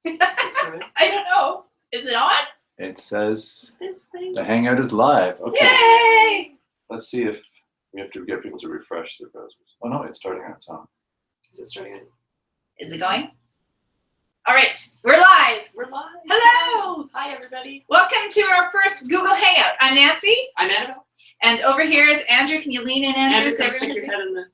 I don't know. Is it on? It says This thing. the Hangout is live. Okay. Yay! Let's see if we have to get people to refresh their browsers. Oh no, it's starting on its own. Is it starting on? Is it going? All right, we're live. We're live. Hello. Hi, everybody. Welcome to our first Google Hangout. I'm Nancy. I'm Annabel. And over here is Andrew. Can you lean in, Andrew? Andrew, come stick your head in the...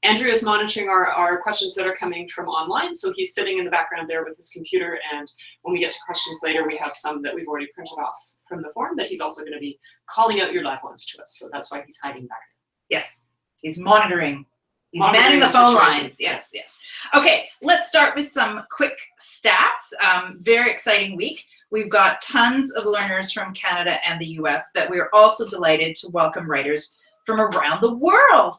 Andrew is monitoring our questions that are coming from online, so he's sitting in the background there with his computer, and when we get to questions later, we have some that we've already printed off from the form that he's also going to be calling out your live ones to us, so that's why he's hiding back there. Yes, he's monitoring. He's manning the phone lines. Yes, yes. Okay, let's start with some quick stats. Very exciting week. We've got tons of learners from Canada and the US, but we're also delighted to welcome writers from around the world.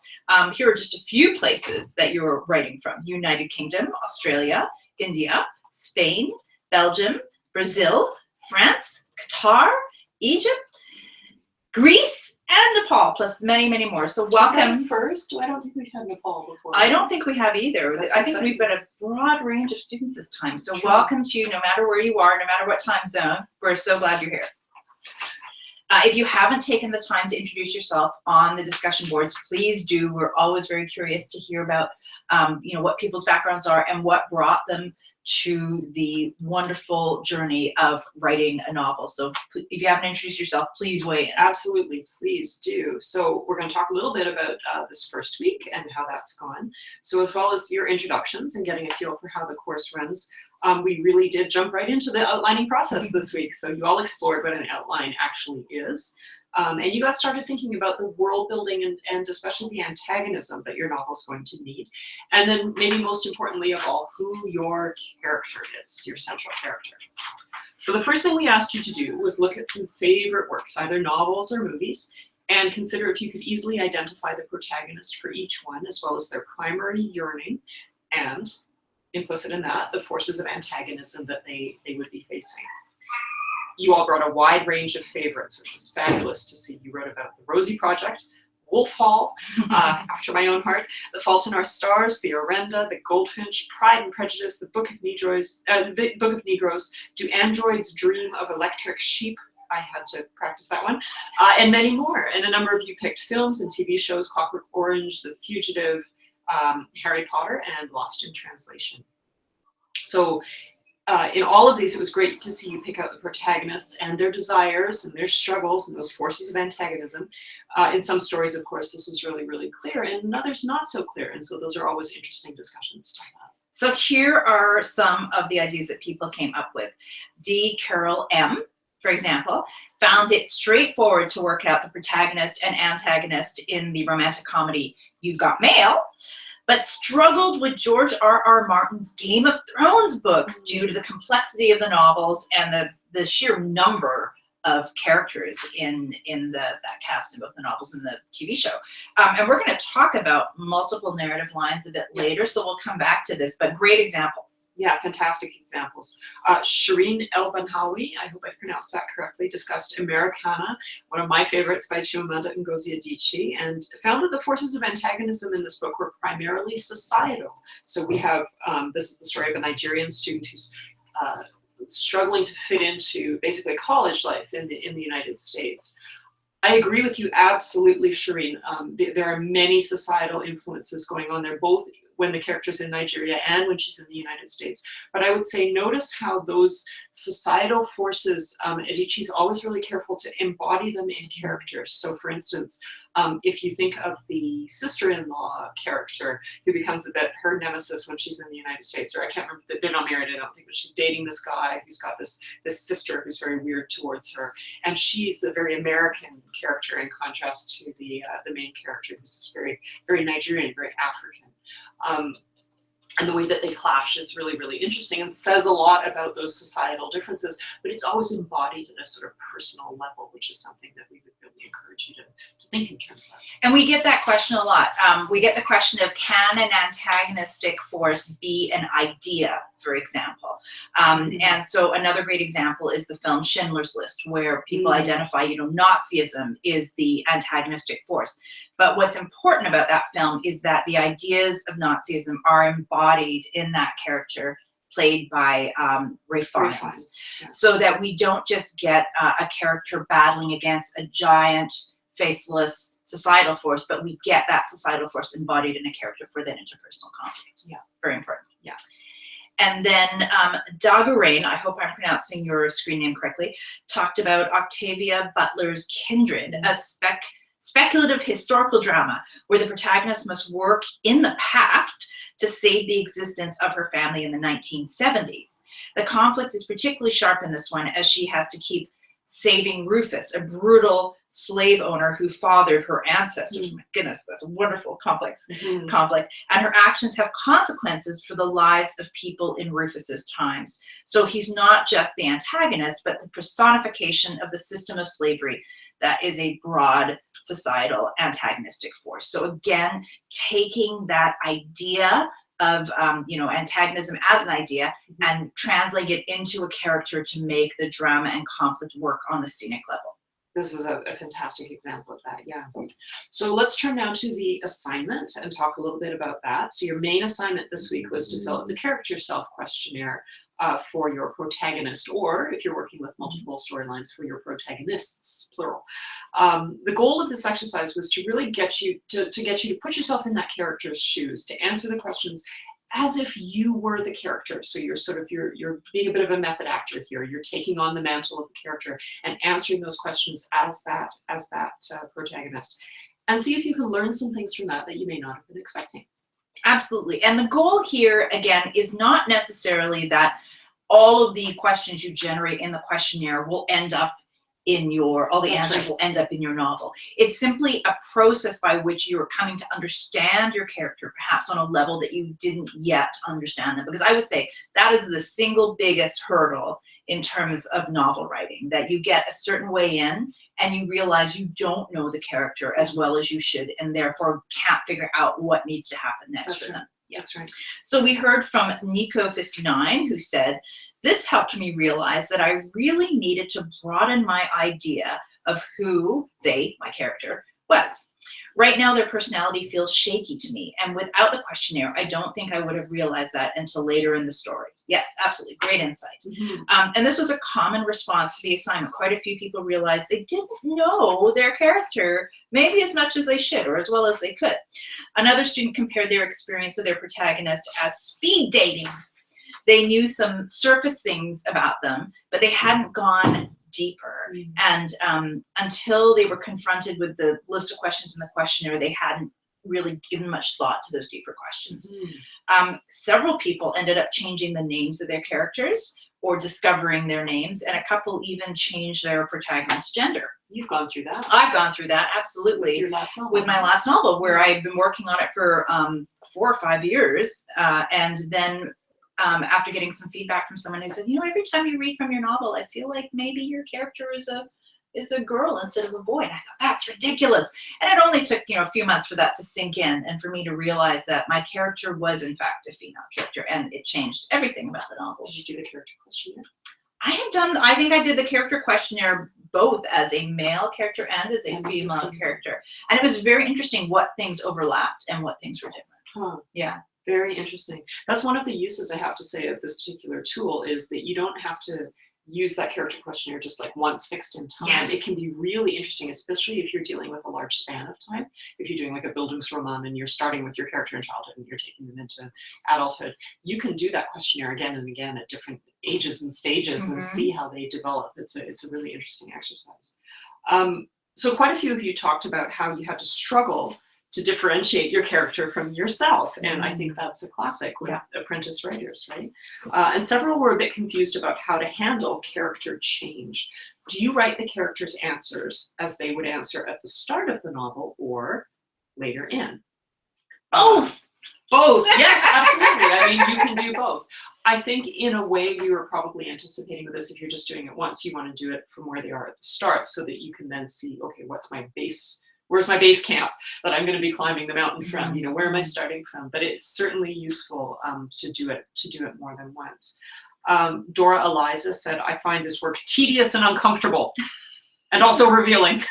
Here are just a few places that you're writing from: United Kingdom, Australia, India, Spain, Belgium, Brazil, France, Qatar, Egypt, Greece, and Nepal, plus many, many more. So welcome. First? I don't think we've had Nepal before. I don't think we have either. That's I think exciting. we've got a broad range of students this time. So Sure. welcome to you, no matter where you are, no matter what time zone. We're so glad you're here. If you haven't taken the time to introduce yourself on the discussion boards, please do. We're always very curious to hear about what people's backgrounds are and what brought them to the wonderful journey of writing a novel. So if you haven't introduced yourself, please weigh in. Absolutely, please do. So we're going to talk a little bit about this first week and how that's gone. So as well as your introductions and getting a feel for how the course runs, we really did jump right into the outlining process this week. So you all explored what an outline actually is. And you got started thinking about the world building and especially the antagonism that your novel is going to need. And then maybe most importantly of all, who your character is, your central character. So the first thing we asked you to do was look at some favorite works, either novels or movies, and consider if you could easily identify the protagonist for each one, as well as their primary yearning, and implicit in that, the forces of antagonism that they would be facing. You all brought a wide range of favorites, which was fabulous to see. You wrote about the Rosie Project, Wolf Hall, After My Own Heart, The Fault in Our Stars, The Orenda, The Goldfinch, Pride and Prejudice, The Book of Negroes, Do Androids Dream of Electric Sheep? I had to practice that one, and many more. And a number of you picked films and TV shows: Clockwork Orange, The Fugitive, Harry Potter, and Lost in Translation. So in all of these, it was great to see you pick out the protagonists and their desires and their struggles and those forces of antagonism. In some stories, of course, this was really, really clear, and in others not so clear. And so those are always interesting discussions to have. So here are some of the ideas that people came up with. D. Carol M., for example, found it straightforward to work out the protagonist and antagonist in the romantic comedy You've Got Mail, but struggled with George R.R. Martin's Game of Thrones books due to the complexity of the novels and the sheer number of characters in that cast in both the novels and the TV show. And we're going to talk about multiple narrative lines a bit later, so we'll come back to this, but great examples. Yeah, fantastic examples. Shireen El-Banhawi, I hope I pronounced that correctly, discussed Americana, one of my favorites by Chimamanda Ngozi Adichie, and found that the forces of antagonism in this book were primarily societal. So we have, this is the story of a Nigerian student who's struggling to fit into basically college life in the United States. I agree with you absolutely, Shireen. There are many societal influences going on there, both when the character's in Nigeria and when she's in the United States. But I would say notice how those societal forces, Adichie's always really careful to embody them in characters. So for instance, if you think of the sister-in-law character who becomes a bit her nemesis when she's in the United States, or I can't remember, they're not married, I don't think, but she's dating this guy who's got this sister who's very weird towards her. And she's a very American character in contrast to the main character, who's very, very Nigerian, very African. And the way that they clash is really, really interesting and says a lot about those societal differences, but it's always embodied at a sort of personal level, which is something that we would really encourage you to think in terms of. And we get that question a lot. We get the question of, can an antagonistic force be an idea, for example? And so another great example is the film Schindler's List, where people identify, Nazism is the antagonistic force. But what's important about that film is that the ideas of Nazism are embodied in that character played by Ray Fiennes. Yeah. So that we don't just get a character battling against a giant, faceless societal force, but we get that societal force embodied in a character for that interpersonal conflict. Yeah. Very important. Yeah. And then Dagarain, I hope I'm pronouncing your screen name correctly, talked about Octavia Butler's Kindred, a speculative historical drama where the protagonist must work in the past to save the existence of her family in the 1970s. The conflict is particularly sharp in this one as she has to keep saving Rufus, a brutal slave owner who fathered her ancestors. My goodness, that's a wonderful, complex conflict. And her actions have consequences for the lives of people in Rufus's times. So he's not just the antagonist, but the personification of the system of slavery that is a broad societal antagonistic force. So again, taking that idea of antagonism as an idea and translate it into a character to make the drama and conflict work on the scenic level. This is a fantastic example of that, yeah. So let's turn now to the assignment and talk a little bit about that. So your main assignment this week was to fill out the character self-questionnaire for your protagonist, or if you're working with multiple storylines, for your protagonists, plural. The goal of this exercise was to really get you to put yourself in that character's shoes, to answer the questions as if you were the character. So you're you're being a bit of a method actor here. You're taking on the mantle of the character and answering those questions as that protagonist, and see if you can learn some things from that you may not have been expecting. Absolutely. And the goal here, again, is not necessarily that all of the questions you generate in the questionnaire will end up in all the answers will end up in your novel. It's simply a process by which you're coming to understand your character, perhaps on a level that you didn't yet understand them. Because I would say that is the single biggest hurdle in terms of novel writing, that you get a certain way in and you realize you don't know the character as well as you should, and therefore can't figure out what needs to happen next for them. Yeah, that's right. So we heard from Nico59, who said, "This helped me realize that I really needed to broaden my idea of who they, my character, was. Right now, their personality feels shaky to me, and without the questionnaire, I don't think I would have realized that until later in the story." Yes, absolutely, great insight. And this was a common response to the assignment. Quite a few people realized they didn't know their character maybe as much as they should, or as well as they could. Another student compared their experience of their protagonist as speed dating. They knew some surface things about them, but they hadn't gone deeper. And until they were confronted with the list of questions in the questionnaire, they hadn't really given much thought to those deeper questions. Several people ended up changing the names of their characters or discovering their names, and a couple even changed their protagonist's gender. You've gone through that. I've gone through that, absolutely. With your last novel. With my last novel, where I've been working on it for 4 or 5 years, and then after getting some feedback from someone who said, every time you read from your novel, I feel like maybe your character is a girl instead of a boy. And I thought, that's ridiculous. And it only took, a few months for that to sink in and for me to realize that my character was in fact a female character, and it changed everything about the novel. Did you do the character questionnaire? I think I did the character questionnaire both as a male character and as a female character. And it was very interesting what things overlapped and what things were different. Huh. Yeah. Very interesting. That's one of the uses, I have to say, of this particular tool, is that you don't have to use that character questionnaire just like once fixed in time. Yes. It can be really interesting, especially if you're dealing with a large span of time. If you're doing like a Bildungsroman and you're starting with your character in childhood and you're taking them into adulthood, you can do that questionnaire again and again at different ages and stages and see how they develop. It's a really interesting exercise. So quite a few of you talked about how you had to struggle to differentiate your character from yourself. And I think that's a classic with apprentice writers, right? And several were a bit confused about how to handle character change. Do you write the character's answers as they would answer at the start of the novel or later in? Both! Both, yes, absolutely. I mean, you can do both. I think in a way you were probably anticipating with this, if you're just doing it once, you want to do it from where they are at the start so that you can then see, okay, what's my base? Where's my base camp that I'm going to be climbing the mountain from? Where am I starting from? But it's certainly useful to do it more than once. Dora Eliza said, "I find this work tedious and uncomfortable." and also revealing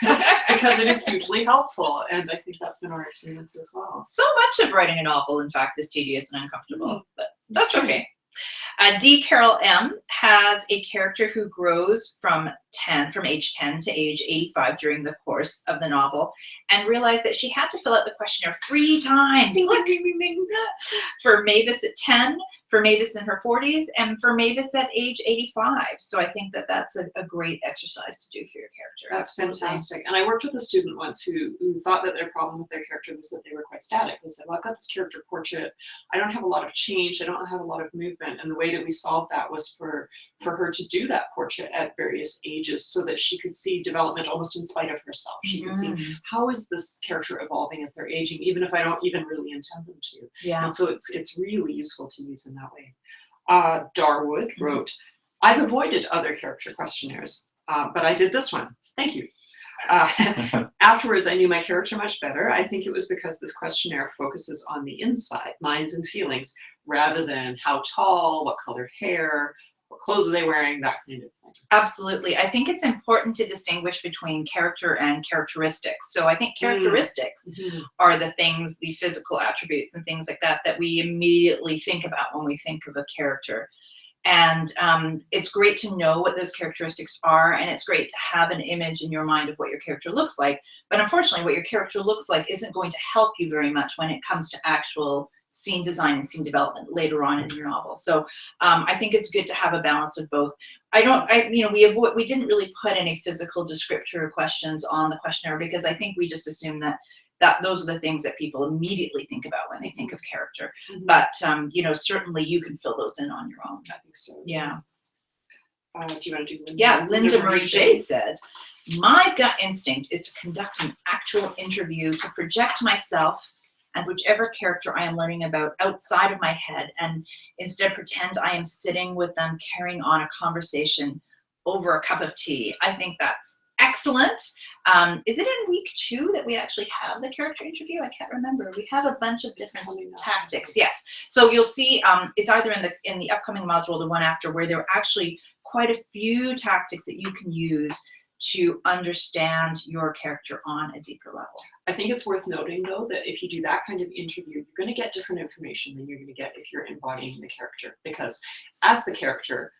because it is hugely helpful. And I think that's been our experience as well. So much of writing a novel, in fact, is tedious and uncomfortable, but that's true. okay. D. Carol M. has a character who grows from age 10 to age 85 during the course of the novel, and realized that she had to fill out the questionnaire 3 times. Look, for Mavis at 10, for Mavis in her 40s, and for Mavis at age 85. So I think that that's a great exercise to do for your character. That's fantastic. And I worked with a student once who thought that their problem with their character was that they were quite static. They said, well, I've got this character portrait. I don't have a lot of change. I don't have a lot of movement. And the way that we solved that was for her to do that portrait at various ages so that she could see development almost in spite of herself. She could see, how is this character evolving as they're aging, even if I don't even really intend them to. Yeah. And so it's really useful to use in that way. Darwood wrote, I've avoided other character questionnaires, but I did this one. Thank you. Afterwards, I knew my character much better. I think it was because this questionnaire focuses on the inside, minds and feelings, rather than how tall, what color hair, what clothes are they wearing, that kind of thing. Absolutely. I think it's important to distinguish between character and characteristics. So I think characteristics are the things, the physical attributes and things like that, that we immediately think about when we think of a character. And it's great to know what those characteristics are, and it's great to have an image in your mind of what your character looks like. But unfortunately, what your character looks like isn't going to help you very much when it comes to actual scene design and scene development later on in your novel. So I think it's good to have a balance of both. We didn't really put any physical descriptor questions on the questionnaire because I think we just assume that those are the things that people immediately think about when they think of character. But certainly you can fill those in on your own. I think so. Yeah. Do you want to do Linda? Yeah, Linda Marie J said, my gut instinct is to conduct an actual interview to project myself and whichever character I am learning about outside of my head, and instead pretend I am sitting with them carrying on a conversation over a cup of tea. I think that's excellent. Is it in week 2 that we actually have the character interview? I can't remember. We have a bunch of different tactics. Yes. So you'll see it's either in the upcoming module or the one after, where there are actually quite a few tactics that you can use to understand your character on a deeper level. I think it's worth noting, though, that if you do that kind of interview, you're going to get different information than you're going to get if you're embodying the character. Because as the character,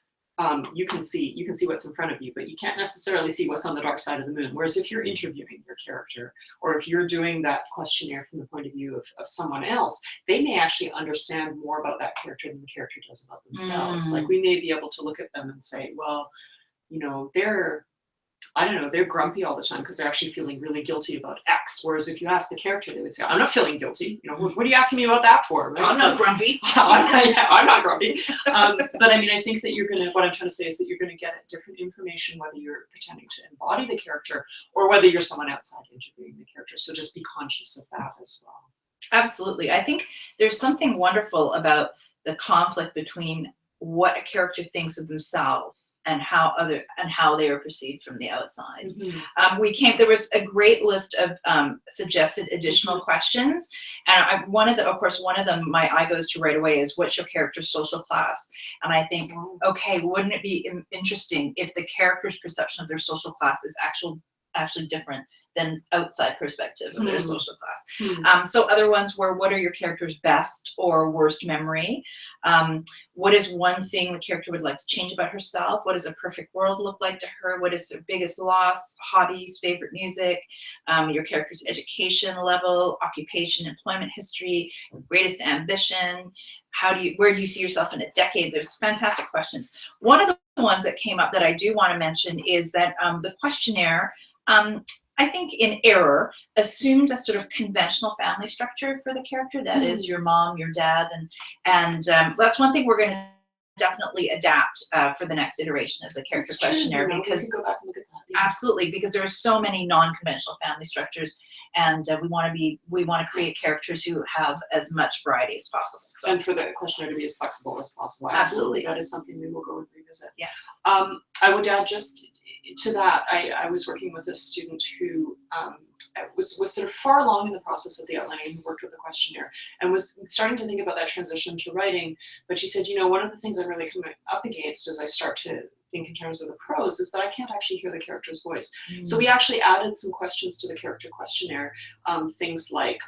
you can see what's in front of you, but you can't necessarily see what's on the dark side of the moon. Whereas if you're interviewing your character, or if you're doing that questionnaire from the point of view of someone else, they may actually understand more about that character than the character does about themselves. Like, we may be able to look at them and say, well, they're grumpy all the time because they're actually feeling really guilty about X. Whereas if you ask the character, they would say, I'm not feeling guilty. What are you asking me about that for? Right? I'm not grumpy. I'm not grumpy. But I mean, I think that what I'm trying to say is that you're going to get different information whether you're pretending to embody the character or whether you're someone outside interviewing the character. So just be conscious of that as well. Absolutely. I think there's something wonderful about the conflict between what a character thinks of themselves and how they are perceived from the outside. There was a great list of suggested additional questions, and one of them my eye goes to right away is, what's your character's social class? And I think, okay, wouldn't it be interesting if the character's perception of their social class is actually different than outside perspective of their social class. So other ones were, what are your character's best or worst memory? What is one thing the character would like to change about herself? What does a perfect world look like to her? What is her biggest loss? Hobbies, favorite music, your character's education level, occupation, employment history, greatest ambition. Where do you see yourself in a decade? There's fantastic questions. One of the ones that came up that I do want to mention is that the questionnaire, I think in error, assumed a sort of conventional family structure for the character. That is your mom, your dad, and that's one thing we're going to definitely adapt for the next iteration of the character questionnaire, because we can go back and look at that. Yeah. Absolutely, because there are so many non-conventional family structures, and we want to create characters who have as much variety as possible. So, and for the questionnaire to be as flexible as possible. Absolutely. That is something we will go and revisit. Yes. I would add just to that, I was working with a student who was sort of far along in the process of the outlining, who worked with the questionnaire and was starting to think about that transition to writing. But she said, one of the things I'm really coming up against as I start to think in terms of the prose is that I can't actually hear the character's voice. Mm. So we actually added some questions to the character questionnaire, things like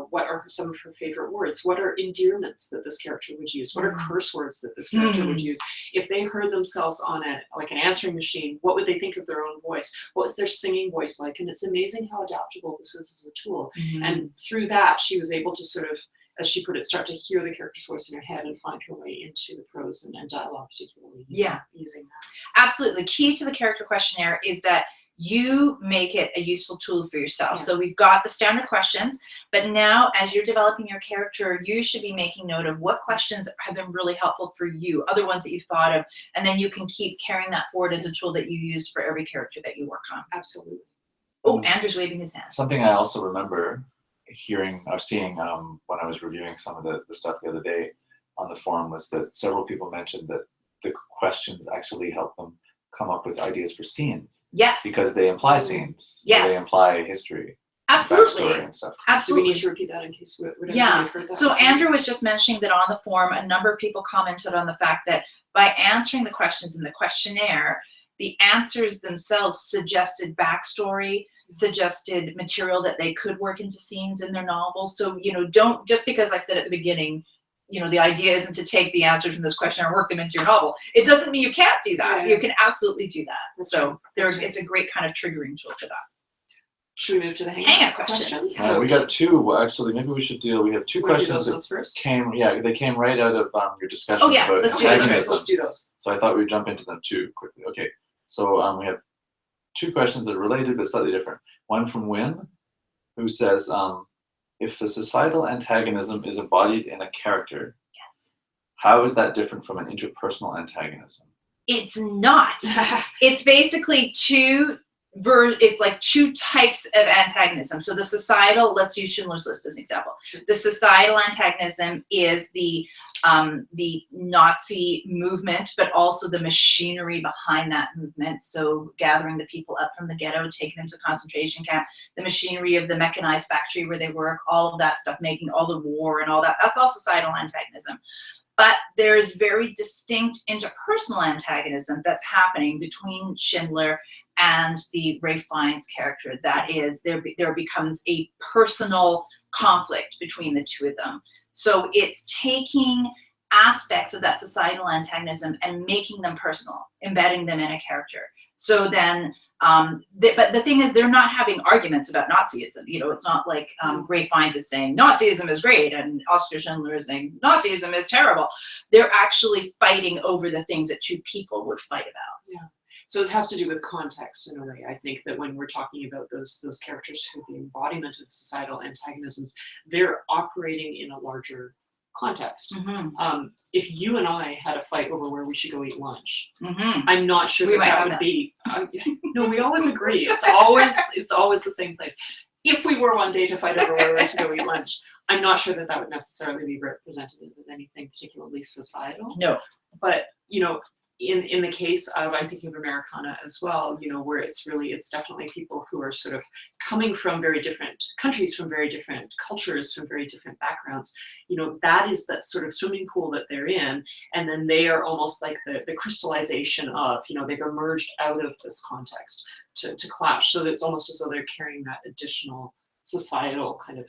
what are some of her favorite words? What are endearments that this character would use? What are curse words that this character would use? If they heard themselves on like an answering machine, what would they think of their own voice? What was their singing voice like? And it's amazing how adaptable this is as a tool. And through that, she was able to sort of, as she put it, start to hear the character's voice in her head and find her way into the prose and dialogue, particularly using that. Absolutely. Key to the character questionnaire is that you make it a useful tool for yourself. Yeah. So we've got the standard questions, but now as you're developing your character, you should be making note of what questions have been really helpful for you, other ones that you've thought of, and then you can keep carrying that forward as a tool that you use for every character that you work on. Absolutely. Oh, Andrew's waving his hand. Something I also remember hearing or seeing when I was reviewing some of the stuff the other day on the forum was that several people mentioned that the questions actually help them come up with ideas for scenes. Yes. Because they imply scenes. Yes. They imply history. Absolutely. Backstory and stuff. Do Absolutely. we need to repeat that in case we Yeah. heard that? So Andrew was just mentioning that on the forum, a number of people commented on the fact that by answering the questions in the questionnaire, the answers themselves suggested backstory, suggested material that they could work into scenes in their novel. So, don't, just because I said at the beginning, the idea isn't to take the answers from this questionnaire and work them into your novel. It doesn't mean you can't do that. Yeah. You can absolutely do that. That's So right. That's right. it's a great kind of triggering tool for that. Should we move to the Hangout questions? So we got two. Well, actually, maybe we should we have two wanna do questions those that ones first? they came right out of your discussion Oh, yeah, about let's do those. antagonism. Let's do those. So I thought we'd jump into them too quickly. Okay, so we have two questions that are related but slightly different. One from Wynn, who says, if the societal antagonism is embodied in a character, Yes. how is that different from an interpersonal antagonism? It's not. It's basically it's like two types of antagonism. So the societal, let's use Schindler's List as an example. The societal antagonism is the Nazi movement, but also the machinery behind that movement. So gathering the people up from the ghetto, taking them to concentration camp, the machinery of the mechanized factory where they work, all of that stuff, making all the war and all that. That's all societal antagonism. But there's very distinct interpersonal antagonism that's happening between Schindler and the Ralph Fiennes character. That is, there becomes a personal conflict between the two of them. So it's taking aspects of that societal antagonism and making them personal, embedding them in a character. So then, but the thing is, they're not having arguments about Nazism. It's not like Ralph Fiennes is saying Nazism is great and Oskar Schindler is saying Nazism is terrible. They're actually fighting over the things that two people would fight about. Yeah. So it has to do with context in a way. I think that when we're talking about those characters who are the embodiment of societal antagonisms, they're operating in a larger context. Mm-hmm. If you and I had a fight over where we should go eat lunch, Mm-hmm. I'm not sure We might that have would that. be. No, we always agree. It's always the same place. If we were one day to fight over where we were to go eat lunch, I'm not sure that would necessarily be representative of anything particularly societal. No. But in the case of, I'm thinking of Americana as well, where it's definitely people who are sort of coming from very different countries, from very different cultures, from very different backgrounds. That is that sort of swimming pool that they're in, and then they are almost like the crystallization of, they've emerged out of this context to clash. So it's almost as though they're carrying that additional societal kind of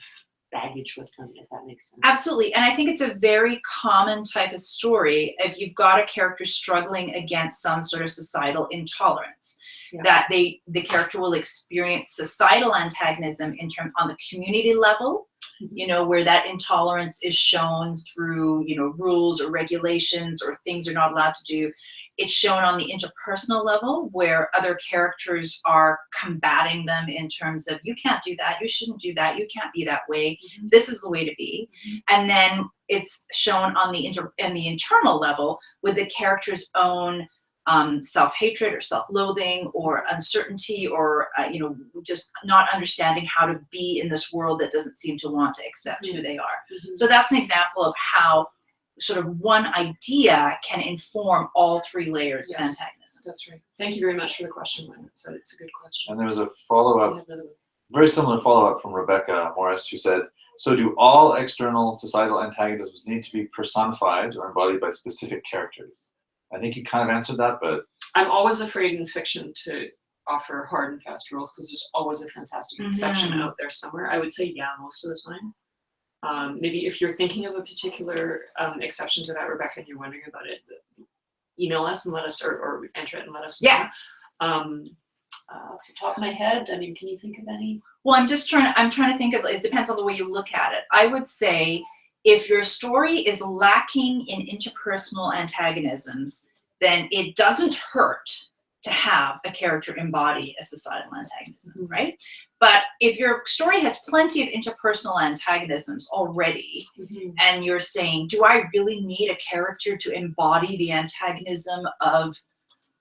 baggage with them, if that makes sense. Absolutely. And I think it's a very common type of story if you've got a character struggling against some sort of societal intolerance. Yeah. That the character will experience societal antagonism on the community level, where that intolerance is shown through, rules or regulations or things they're not allowed to do. It's shown on the interpersonal level where other characters are combating them in terms of, you can't do that, you shouldn't do that, you can't be that way, this is the way to be. And then it's shown on the internal level with the character's own self-hatred or self-loathing or uncertainty or just not understanding how to be in this world that doesn't seem to want to accept who they are. So that's an example of how sort of one idea can inform all three layers of antagonism. That's right. Thank you very much for the question, Lynn. It's a good question. And there was a follow-up, very similar follow-up from Rebecca Morris, who said, so do all external societal antagonisms need to be personified or embodied by specific characters? I think you kind of answered that, but I'm always afraid in fiction to offer hard and fast rules because there's always a fantastic exception out there somewhere. I would say, yeah, most of the time. Maybe if you're thinking of a particular exception to that, Rebecca, and you're wondering about it, email us and let us, or enter it and let us know. Yeah. Off the top of my head, I mean, can you think of any? Well, I'm trying to think of, it depends on the way you look at it. I would say if your story is lacking in interpersonal antagonisms, then it doesn't hurt to have a character embody a societal antagonism, right? But if your story has plenty of interpersonal antagonisms already, and you're saying, do I really need a character to embody the antagonism of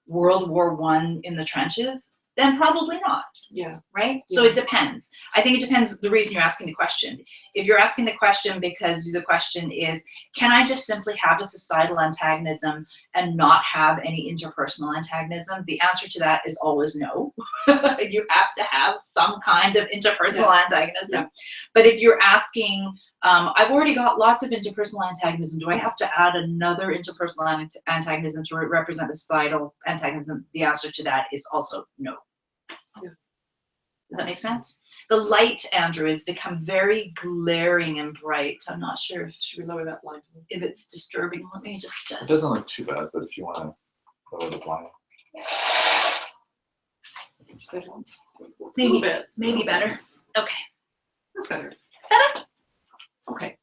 World War I in the trenches? Then probably not. Yeah. Right? So it depends. I think it depends the reason you're asking the question. If you're asking the question because the question is, can I just simply have a societal antagonism and not have any interpersonal antagonism? The answer to that is always no. You have to have some kind of interpersonal antagonism. But if you're asking, I've already got lots of interpersonal antagonism. Do I have to add another interpersonal antagonism to represent the societal antagonism? The answer to that is also no. Yeah. Does that make sense? The light, Andrew, has become very glaring and bright. I'm not sure if Should we lower that line? if it's disturbing. Let me just. it doesn't look too bad. But if you want to lower the blind, Is that on? Maybe. A little bit. Maybe better. Okay. That's better. Better? Okay.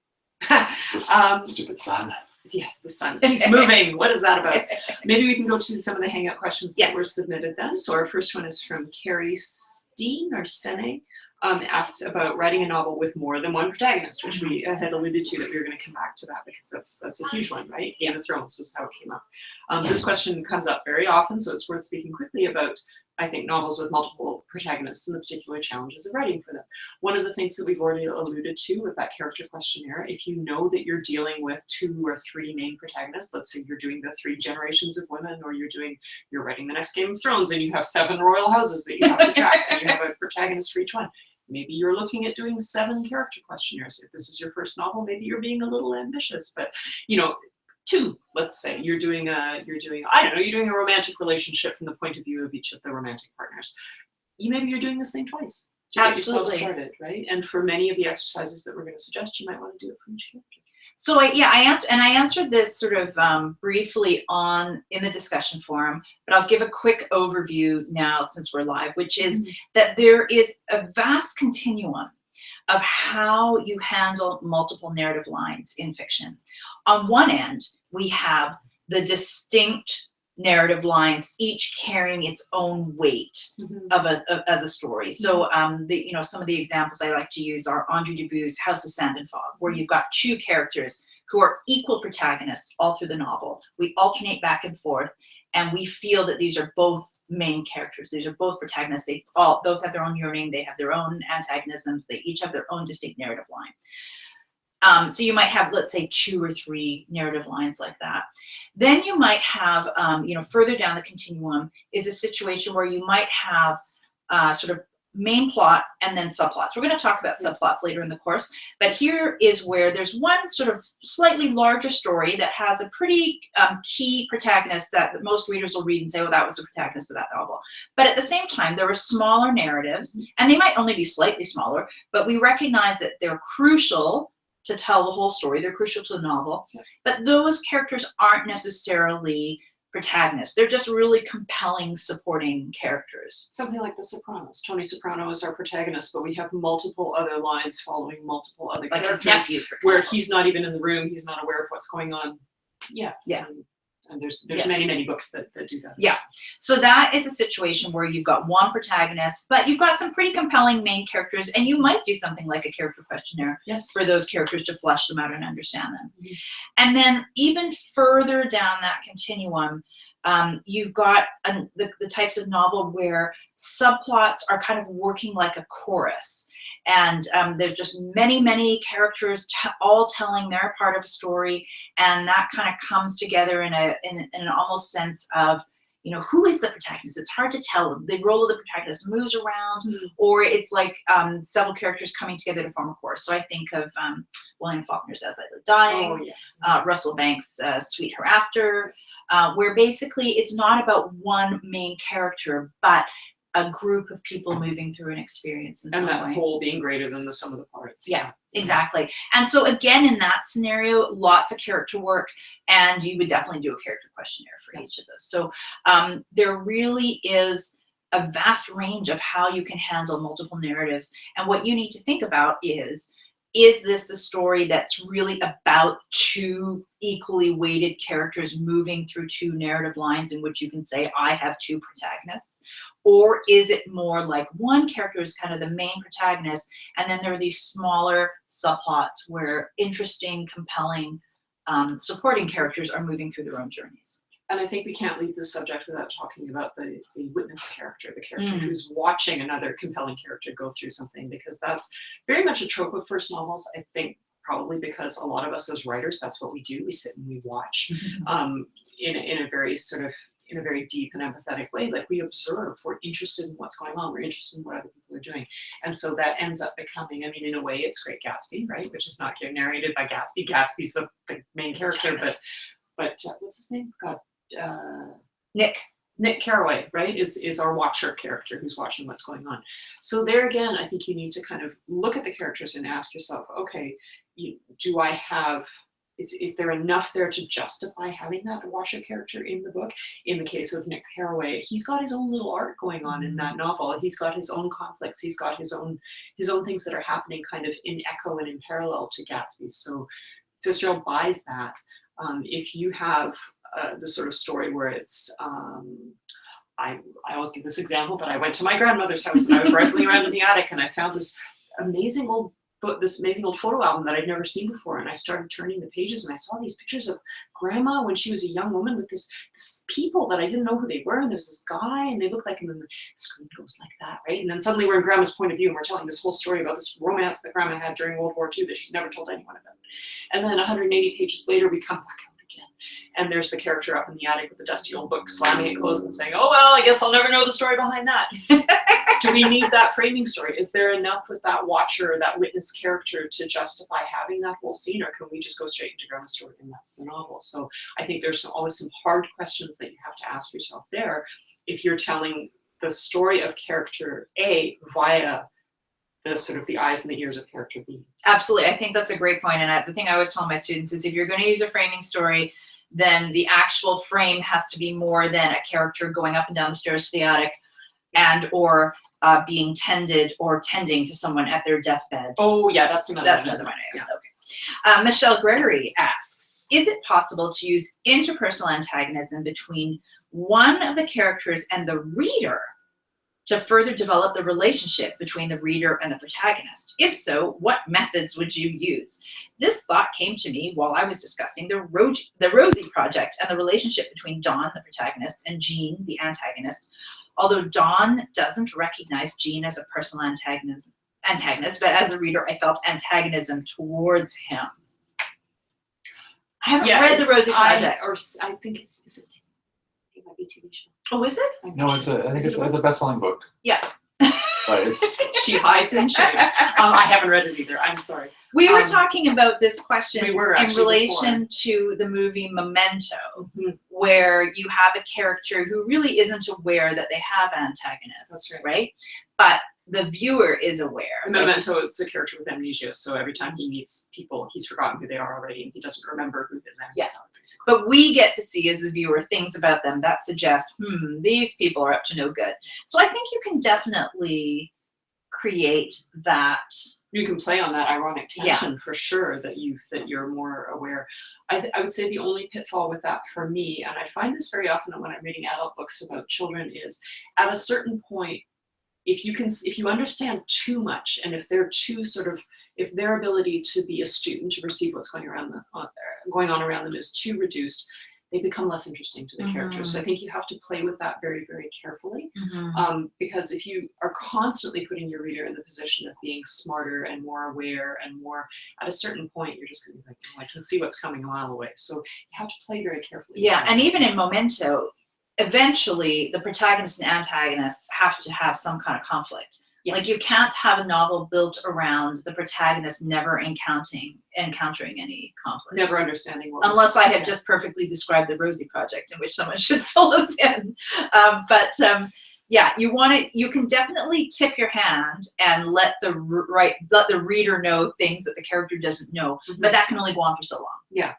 this stupid sun. Yes, the sun keeps moving. What is that about? Maybe we can go to some of the Hangout questions that were submitted then. So our first one is from Carrie Steen or Stene. Asks about writing a novel with more than one protagonist, which we had alluded to that we were going to come back to that because that's a huge one, right? Game of Thrones was how it came up. This question comes up very often, so it's worth speaking quickly about, I think, novels with multiple protagonists and the particular challenges of writing for them. One of the things that we've already alluded to with that character questionnaire, if you know that you're dealing with 2 or 3 main protagonists, let's say you're doing the 3 generations of women, or you're writing the next Game of Thrones and you have 7 royal houses that you have to track and you have a protagonist for each one. Maybe you're looking at doing 7 character questionnaires. If this is your first novel, maybe you're being a little ambitious, but 2, let's say you're doing a romantic relationship from the point of view of each of the romantic partners. Maybe you're doing this thing twice to get yourself started, right? And for many of the exercises that we're going to suggest, you might want to do it for each character. So I answered this sort of briefly in the discussion forum, but I'll give a quick overview now since we're live, which is that there is a vast continuum of how you handle multiple narrative lines in fiction. On one end, we have the distinct narrative lines, each carrying its own weight as a story. So some of the examples I like to use are Andre Dubu's House of Sand and Fog, where you've got 2 characters who are equal protagonists all through the novel. We alternate back and forth, and we feel that these are both main characters. These are both protagonists. They both have their own yearning. They have their own antagonisms. They each have their own distinct narrative line. So you might have, let's say, 2 or 3 narrative lines like that. Then you might have, further down the continuum is a situation where you might have sort of main plot and then subplots. We're going to talk about subplots later in the course, but here is where there's one sort of slightly larger story that has a pretty key protagonist that most readers will read and say, oh, that was the protagonist of that novel. But at the same time, there are smaller narratives, and they might only be slightly smaller, but we recognize that they're crucial to tell the whole story. They're crucial to the novel, but those characters aren't necessarily protagonists. They're just really compelling supporting characters. Something like The Sopranos. Tony Soprano is our protagonist, but we have multiple other lines following multiple other characters. His nephew, for example, where he's not even in the room, he's not aware of what's going on. Yeah. And there's many books that do that. Yeah. So that is a situation where you've got one protagonist, but you've got some pretty compelling main characters, and you might do something like a character questionnaire for those characters to flesh them out and understand them. And then even further down that continuum, you've got the types of novel where subplots are kind of working like a chorus. And there's just many characters all telling their part of a story, and that kind of comes together in an almost sense of, who is the protagonist? It's hard to tell. The role of the protagonist moves around, or it's like several characters coming together to form a chorus. So I think of William Faulkner's As I Lay Dying, Oh, yeah. Russell Banks' Sweet Hereafter, where basically it's not about one main character, but a group of people moving through an experience in And some that way. whole being greater than the sum of the parts. Yeah, exactly. And so again, in that scenario, lots of character work, and you would definitely do a character questionnaire for each of those. So there really is a vast range of how you can handle multiple narratives. And what you need to think about is this a story that's really about two equally weighted characters moving through two narrative lines in which you can say, I have two protagonists? Or is it more like one character is kind of the main protagonist, and then there are these smaller subplots where interesting, compelling, supporting characters are moving through their own journeys? And I think we can't leave this subject without talking about the witness character, the character who's watching another compelling character go through something, because that's very much a trope of first novels. I think probably because a lot of us as writers, that's what we do. We sit and we watch in a very sort of, in a very deep and empathetic way. Like, we observe, we're interested in what's going on, we're interested in what other people are doing. And so that ends up becoming, I mean, in a way, it's Great Gatsby, right? Which is not narrated by Gatsby. Gatsby's the main character, but what's his name? God. Nick Carraway, right, is our watcher character who's watching what's going on. So there again, I think you need to kind of look at the characters and ask yourself, okay, do I have, is there enough there to justify having that watcher character in the book? In the case of Nick Carraway, he's got his own little arc going on in that novel. He's got his own conflicts. He's got his own things that are happening kind of in echo and in parallel to Gatsby. So Fitzgerald buys that. If you have the sort of story where it's, I always give this example, but I went to my grandmother's house and I was rifling around in the attic and I found this amazing old book, this amazing old photo album that I'd never seen before. And I started turning the pages and I saw these pictures of grandma when she was a young woman with this people that I didn't know who they were. And there's this guy and they look like him, and the screen goes like that, right? And then suddenly we're in grandma's point of view and we're telling this whole story about this romance that grandma had during World War II that she's never told anyone about. And then 180 pages later, we come back out. And there's the character up in the attic with the dusty old book, slamming it closed and saying, oh, well, I guess I'll never know the story behind that. Do we need that framing story? Is there enough with that watcher, that witness character to justify having that whole scene? Or can we just go straight into grandma's story and that's the novel? So I think there's always some hard questions that you have to ask yourself there if you're telling the story of character A via the sort of the eyes and the ears of character B. Absolutely. I think that's a great point. And the thing I always tell my students is if you're going to use a framing story, then the actual frame has to be more than a character going up and down the stairs to the attic and or being tending to someone at their deathbed. Oh, yeah, that's another one. That's another one. Yeah. Okay. Michelle Gregory asks, is it possible to use interpersonal antagonism between one of the characters and the reader to further develop the relationship between the reader and the protagonist? If so, what methods would you use? This thought came to me while I was discussing the Rosie Project and the relationship between Dawn, the protagonist, and Jean, the antagonist. Although Dawn doesn't recognize Jean as a personal antagonist, but as a reader, I felt antagonism towards him. I haven't read the Rosie Project. I think it might be TV show. Oh, is it? No, I think it's a best-selling book. Yeah. But it's She hides in shame. I haven't read it either. I'm sorry. We were talking about this question in before. relation to the movie Memento, where you have a character who really isn't aware that they have antagonists, That's right? But the viewer is aware. Memento is a character with amnesia, so every time he meets people, he's forgotten who they are already, and he doesn't remember who his enemies are, basically. But we get to see, as the viewer, things about them that suggest, these people are up to no good. So I think you can definitely create that. You can play on that ironic tension for sure, that you're more aware. I would say the only pitfall with that for me, and I find this very often when I'm reading adult books about children, is at a certain point, if you understand too much, and if if their ability to be astute and to perceive what's going on around them is too reduced, they become less interesting to the characters. So I think you have to play with that very, very carefully, because if you are constantly putting your reader in the position of being smarter and more aware and more, at a certain point, you're just going to be like, oh, I can see what's coming a mile away. So you have to play very carefully. Yeah, and even in Memento, eventually the protagonist and antagonist have to have some kind of conflict. Yes. Like you can't have a novel built around the protagonist never encountering any conflict. Never understanding what Unless I have yeah. just perfectly described the Rosie Project, in which someone should fill us in. Yeah, you can definitely tip your hand and let the reader know things that the character doesn't know, but that can only go on for so long. Yeah.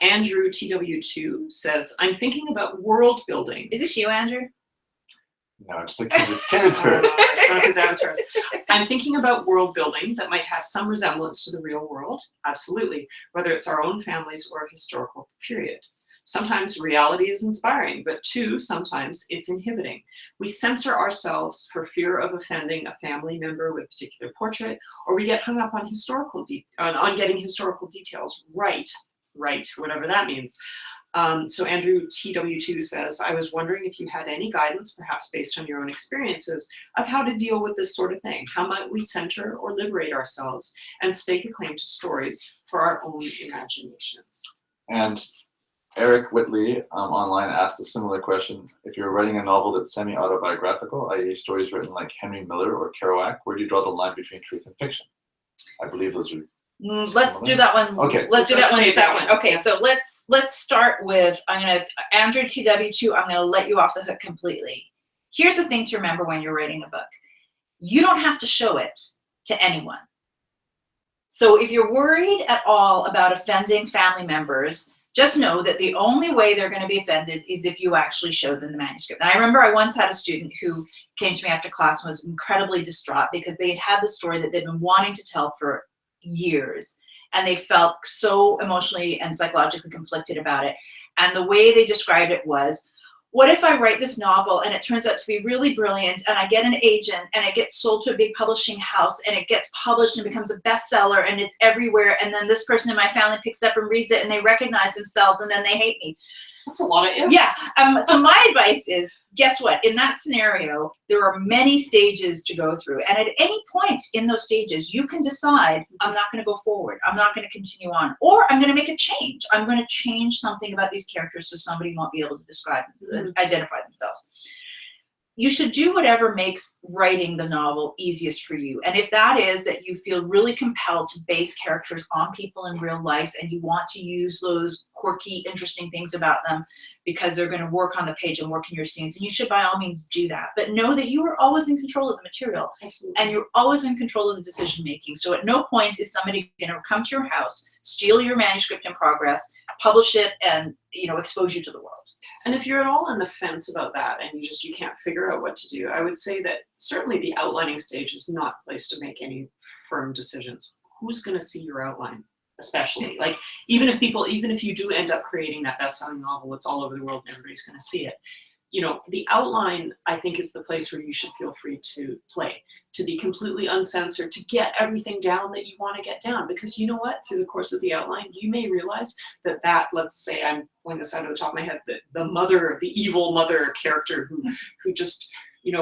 Andrew TW2 says, I'm thinking about world building. Is this you, Andrew? No, it's a kindred spirit. It's one of his avatars. I'm thinking about world building that might have some resemblance to the real world. Absolutely. Whether it's our own families or a historical period. Sometimes reality is inspiring, but sometimes it's inhibiting. We censor ourselves for fear of offending a family member with a particular portrait, or we get hung up on on getting historical details right, whatever that means. So Andrew TW2 says, I was wondering if you had any guidance, perhaps based on your own experiences, of how to deal with this sort of thing. How might we center or liberate ourselves and stake a claim to stories for our own imaginations? And Eric Whitley online asked a similar question. If you're writing a novel that's semi-autobiographical, i.e. stories written like Henry Miller or Kerouac, where do you draw the line between truth and fiction? I believe those are... Let's do that one. Okay. Let's do that one in a save that second. one. Okay, Yeah. so let's start with, Andrew TW2, I'm gonna let you off the hook completely. Here's the thing to remember when you're writing a book. You don't have to show it to anyone. So if you're worried at all about offending family members, just know that the only way they're gonna be offended is if you actually show them the manuscript. And I remember I once had a student who came to me after class and was incredibly distraught because they had the story that they'd been wanting to tell for years, and they felt so emotionally and psychologically conflicted about it. And the way they described it was, what if I write this novel and it turns out to be really brilliant and I get an agent and it gets sold to a big publishing house and it gets published and becomes a bestseller and it's everywhere, and then this person in my family picks it up and reads it and they recognize themselves and then they hate me. That's a lot of ifs. Yeah. So my advice is, guess what? In that scenario, there are many stages to go through. And at any point in those stages, you can decide, I'm not going to go forward. I'm not going to continue on. Or I'm going to make a change. I'm going to change something about these characters so somebody won't be able to identify themselves. You should do whatever makes writing the novel easiest for you. And if that is that you feel really compelled to base characters on people in real life and you want to use those quirky, interesting things about them because they're going to work on the page and work in your scenes, and you should by all means do that. But know that you are always in control of the material. Absolutely. And you're always in control of the decision making. So at no point is somebody going to come to your house, steal your manuscript in progress, publish it, and expose you to the world. And if you're at all on the fence about that and you can't figure out what to do, I would say that certainly the outlining stage is not the place to make any firm decisions. Who's going to see your outline? Especially like, even if you do end up creating that best-selling novel, it's all over the world and everybody's going to see it. The outline, I think, is the place where you should feel free to play, to be completely uncensored, to get everything down that you want to get down. Because you know what? Through the course of the outline, you may realize that let's say, I'm pulling this out of the top of my head, the evil mother character who just,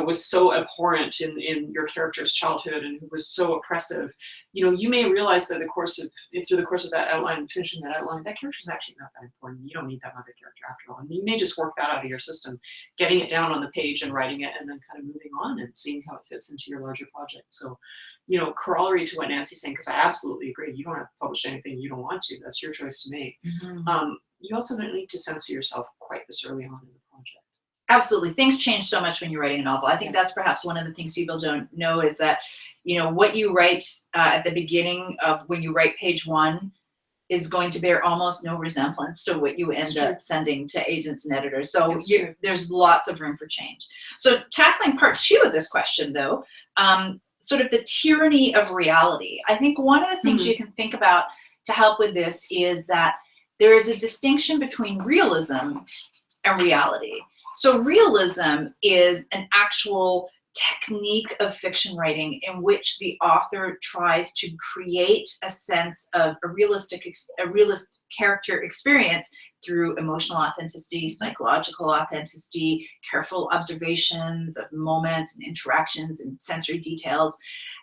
was so abhorrent in your character's childhood and who was so oppressive, you may realize that through the course of that outline, finishing that outline, that character is actually not that important. You don't need that mother character after all. And you may just work that out of your system, getting it down on the page and writing it and then kind of moving on and seeing how it fits into your larger project. So, corollary to what Nancy's saying, because I absolutely agree, you don't have to publish anything you don't want to. That's your choice to make. You also don't need to censor yourself quite this early on in the project. Absolutely. Things change so much when you're writing a novel. I think that's perhaps one of the things people don't know is that, what you write at the beginning of when you write page 1 is going to bear almost no resemblance to what you end up sending to agents and editors. So there's lots of room for change. So tackling part 2 of this question, though, sort of the tyranny of reality. I think one of the things you can think about to help with this is that there is a distinction between realism and reality. So realism is an actual technique of fiction writing in which the author tries to create a sense of a realist character experience through emotional authenticity, psychological authenticity, careful observations of moments and interactions and sensory details.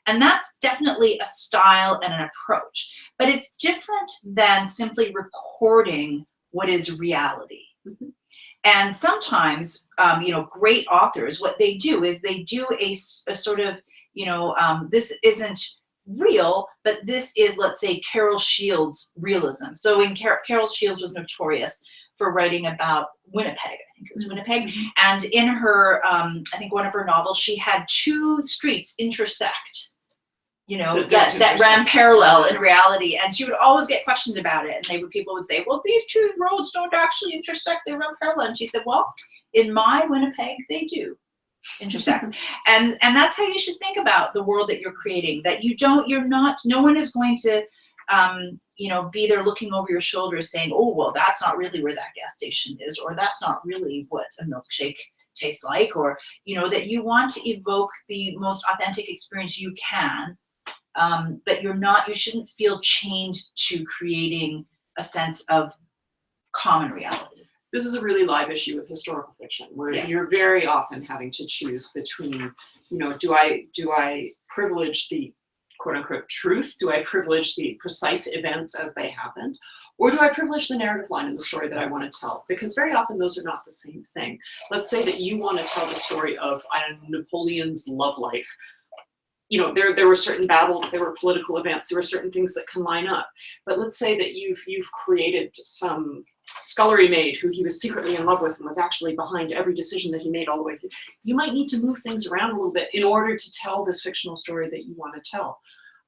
And that's definitely a style and an approach, but it's different than simply recording what is reality. And sometimes, great authors, what they do is they do a sort of you know, this isn't real, but this is, let's say, Carol Shields' realism. So in Carol Shields was notorious for writing about Winnipeg. I think it was Winnipeg. And in her, I think one of her novels, she had two streets intersect, you know, that ran parallel in reality. And she would always get questioned about it. And people would say, well, these two roads don't actually intersect, they run parallel. And she said, well, in my Winnipeg, they do intersect. and that's how you should think about the world that you're creating, that no one is going to, you know, be there looking over your shoulder saying, oh, well, that's not really where that gas station is, or that's not really what a milkshake tastes like, or, you know, that you want to evoke the most authentic experience you can, but you shouldn't feel chained to creating a sense of common reality. This is a really live issue with historical fiction, where you're very often having to choose between, you know, do I privilege the quote unquote truth? Do I privilege the precise events as they happened? Or do I privilege the narrative line in the story that I want to tell? Because very often those are not the same thing. Let's say that you want to tell the story of Napoleon's love life. You know, there were certain battles, there were political events, there were certain things that can line up. But let's say that you've created some scullery maid who he was secretly in love with and was actually behind every decision that he made all the way through. You might need to move things around a little bit in order to tell this fictional story that you want to tell.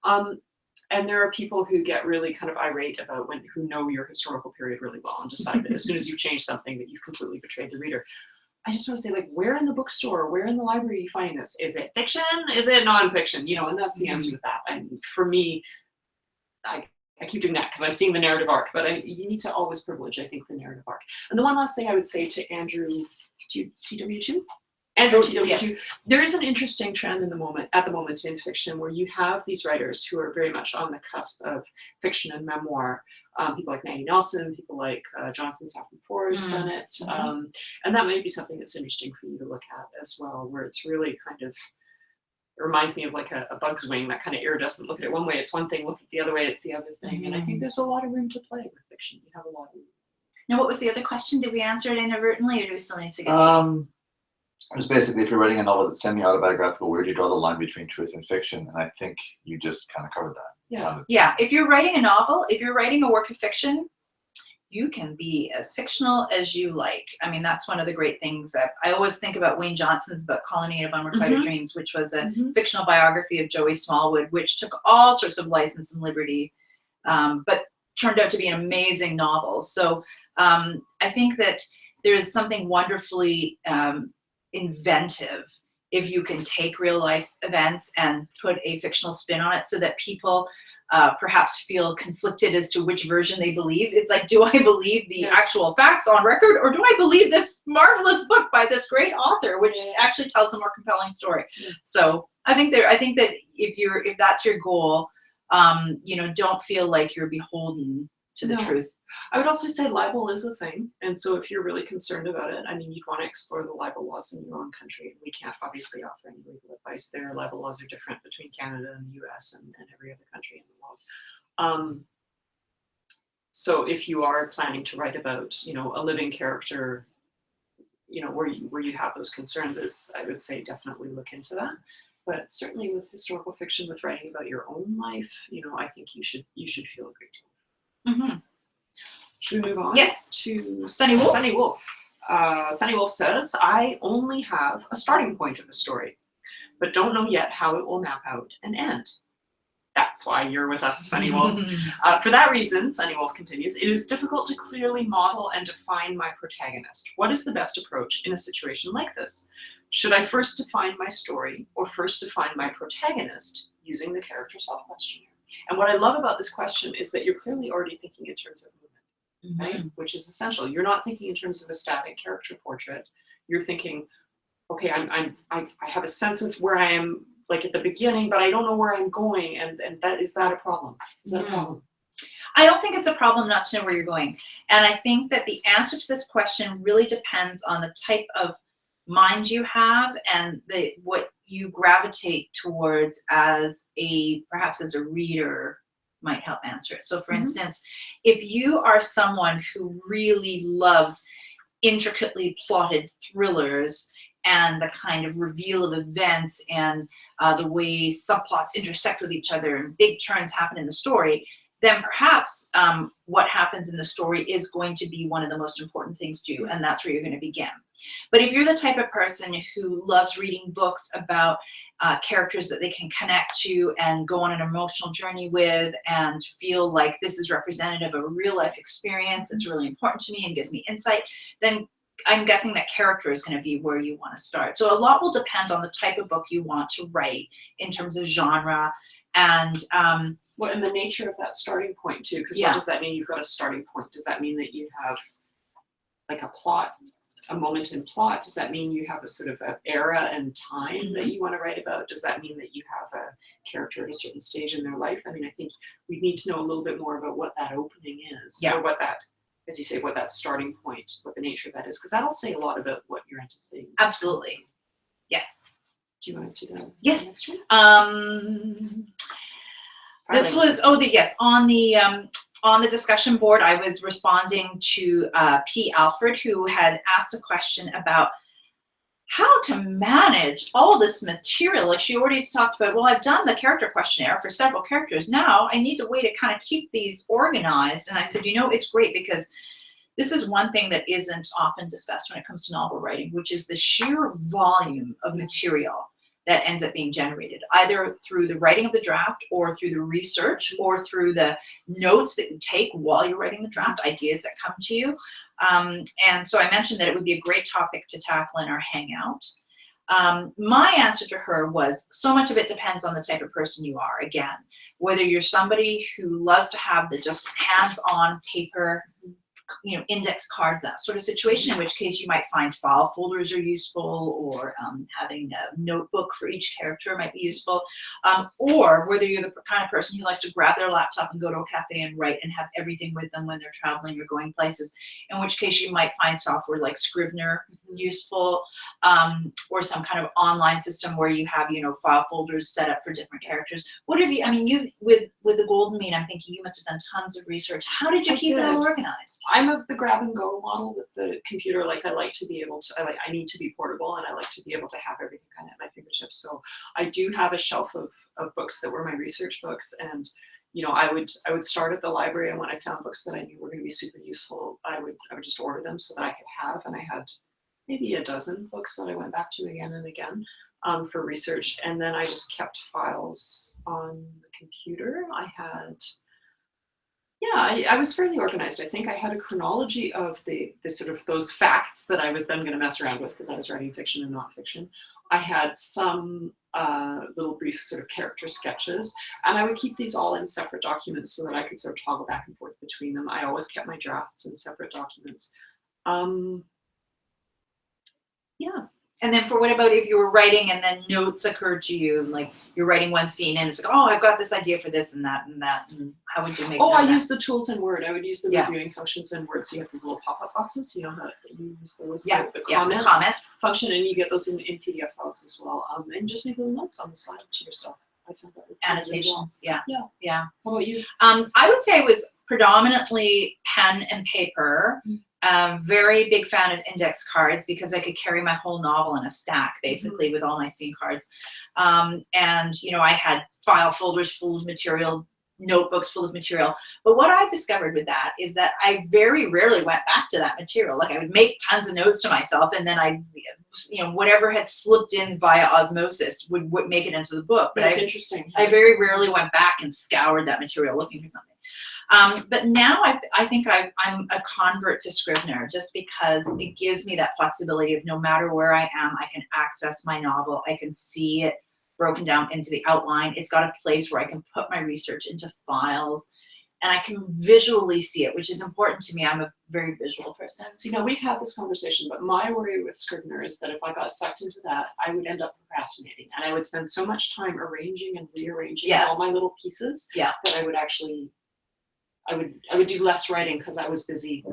And there are people who get really kind of irate about who know your historical period really well and decide that as soon as you've changed something that you've completely betrayed the reader. I just want to say, like, where in the bookstore, where in the library are you finding this? Is it fiction? Is it nonfiction? You know, and that's the answer to that. And for me, I keep doing that because I'm seeing the narrative arc, but you need to always privilege, I think, the narrative arc. And the one last thing I would say to Andrew TW2, yes. There is an interesting trend at the moment in fiction where you have these writers who are very much on the cusp of fiction and memoir. People like Maggie Nelson, people like Jonathan Safran Foer has done it. And that may be something that's interesting for you to look at as well, where it's really kind of, it reminds me of like a bug's wing, that kind of iridescent, look at it one way, it's one thing, look at the other way, it's the other thing. And I think there's a lot of room to play with fiction. You have a lot of room. Now, what was the other question? Did we answer it inadvertently, or do we still need to get to it? It was basically, if you're writing a novel that's semi-autobiographical, where do you draw the line between truth and fiction? And I think you just kind of covered that. Yeah, if you're writing a novel, if you're writing a work of fiction, you can be as fictional as you like. I mean, that's one of the great things that I always think about. Wayne Johnson's book, Colony of Unrequited Dreams, which was a fictional biography of Joey Smallwood, which took all sorts of license and liberty, but turned out to be an amazing novel. So I think that there's something wonderfully inventive if you can take real life events and put a fictional spin on it, so that people perhaps feel conflicted as to which version they believe. It's like, do I believe the actual facts on record, or do I believe this marvelous book by this great author, which actually tells a more compelling story? So I think that if that's your goal, you know, don't feel like you're beholden to the truth. I would also say libel is a thing, and so if you're really concerned about it, I mean, you'd want to explore the libel laws in your own country. We can't obviously offer any legal advice there. Libel laws are different between Canada and the US and every other country in the world. So if you are planning to write about, you know, a living character, you know, where you have those concerns, I would say definitely look into that. But certainly with historical fiction, with writing about your own life, you know, I think you should feel a great deal. Should we move on? Yes. To Sunny Wolf. Sunny Wolf. Sunny Wolf says, I only have a starting point of the story, but don't know yet how it will map out and end. That's why you're with us, Sunny Wolf. For that reason, Sunny Wolf continues, it is difficult to clearly model and define my protagonist. What is the best approach in a situation like this? Should I first define my story, or first define my protagonist using the character self-questionnaire? And what I love about this question is that you're clearly already thinking in terms of movement, right? Which is essential. You're not thinking in terms of a static character portrait. You're thinking, okay, I have a sense of where I am, like at the beginning, but I don't know where I'm going, and is that a problem? Is that a problem? I don't think it's a problem not to know where you're going. And I think that the answer to this question really depends on the type of mind you have and what you gravitate towards perhaps as a reader might help answer it. So for instance, if you are someone who really loves intricately plotted thrillers and the kind of reveal of events and the way subplots intersect with each other and big turns happen in the story, then perhaps what happens in the story is going to be one of the most important things to you, and that's where you're going to begin. But if you're the type of person who loves reading books about characters that they can connect to and go on an emotional journey with and feel like this is representative of a real life experience, it's really important to me and gives me insight, then I'm guessing that character is going to be where you want to start. So a lot will depend on the type of book you want to write in terms of genre and well, and the nature of that starting point too, because what does that mean? You've got a starting point. Does that mean that you have like a plot, a moment in plot? Does that mean you have a sort of an era and time that you want to write about? Does that mean that you have a character at a certain stage in their life? I mean, I think we need to know a little bit more about what that opening is, or what that, as you say, what that starting point, what the nature of that is, because that'll say a lot about what you're anticipating. Absolutely. Yes. Do you want to do that? Yes. Next one? This was on the discussion board. I was responding to P. Alfred, who had asked a question about how to manage all this material. Like she already talked about, well, I've done the character questionnaire for several characters. Now I need a way to kind of keep these organized. And I said, you know, it's great because this is one thing that isn't often discussed when it comes to novel writing, which is the sheer volume of material that ends up being generated, either through the writing of the draft or through the research or through the notes that you take while you're writing the draft, ideas that come to you. And so I mentioned that it would be a great topic to tackle in our Hangout. My answer to her was, so much of it depends on the type of person you are. Again, whether you're somebody who loves to have the just hands-on paper, you know, index cards, that sort of situation, in which case you might find file folders are useful, or having a notebook for each character might be useful, or whether you're the kind of person who likes to grab their laptop and go to a cafe and write and have everything with them when they're traveling or going places, in which case you might find software like Scrivener useful, or some kind of online system where you have, you know, file folders set up for different characters. What have you, I mean, you with the Golden Mean, I'm thinking you must have done tons of research. How did you keep it all organized? I'm of the grab and go model with the computer. Like I like to be able to, I need to be portable, and I like to be able to have everything kind of at my fingertips. So I do have a shelf of books that were my research books, and you know, I would start at the library, and when I found books that I knew were going to be super useful, I would just order them so that I could have, and I had maybe a dozen books that I went back to again and again for research, and then I just kept files on the computer. I was fairly organized. I think I had a chronology of the sort of those facts that I was then going to mess around with because I was writing fiction and nonfiction. I had some little brief sort of character sketches, and I would keep these all in separate documents so that I could sort of toggle back and forth between them. I always kept my drafts in separate documents. Yeah. And then for what about if you were writing and then notes occurred to you, like you're writing one scene and it's like, oh, I've got this idea for this and that and that, and how would you make I use the tools in Word. I would use the Yeah. reviewing functions in Word. So you have these little pop-up boxes, you know how you use those, Yeah, the yeah, the comments comments. function, and you get those in PDF files as well. And just make little notes on the side to yourself. I found that Annotations, yeah. Yeah. Yeah. How about you? I would say it was predominantly pen and paper. Very big fan of index cards because I could carry my whole novel in a stack, basically, with all my scene cards. And, you know, I had file folders full of material, notebooks full of material. But what I discovered with that is that I very rarely went back to that material. Like I would make tons of notes to myself, and then I, you know, whatever had slipped in via osmosis would make it into the book. But That's interesting. I very rarely went back and scoured that material looking for something. But now I think I'm a convert to Scrivener just because it gives me that flexibility of no matter where I am, I can access my novel. I can see it broken down into the outline. It's got a place where I can put my research into files, and I can visually see it, which is important to me. I'm a very visual person. See, now we've had this conversation, but my worry with Scrivener is that if I got sucked into that, I would end up procrastinating, and I would spend so much time arranging and rearranging all my little pieces that I would actually, I would do less writing because I was busy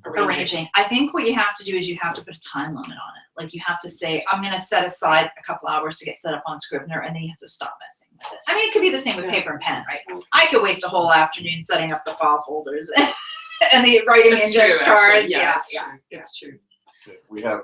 arranging. I think what you have to do is you have to put a time limit on it. Like you have to say, I'm going to set aside a couple hours to get set up on Scrivener, and then you have to stop messing with it. I mean, it could be the same with paper and pen, right? I could waste a whole afternoon setting up the file folders and the writing index cards. Yeah, it's true. It's true. Okay. We have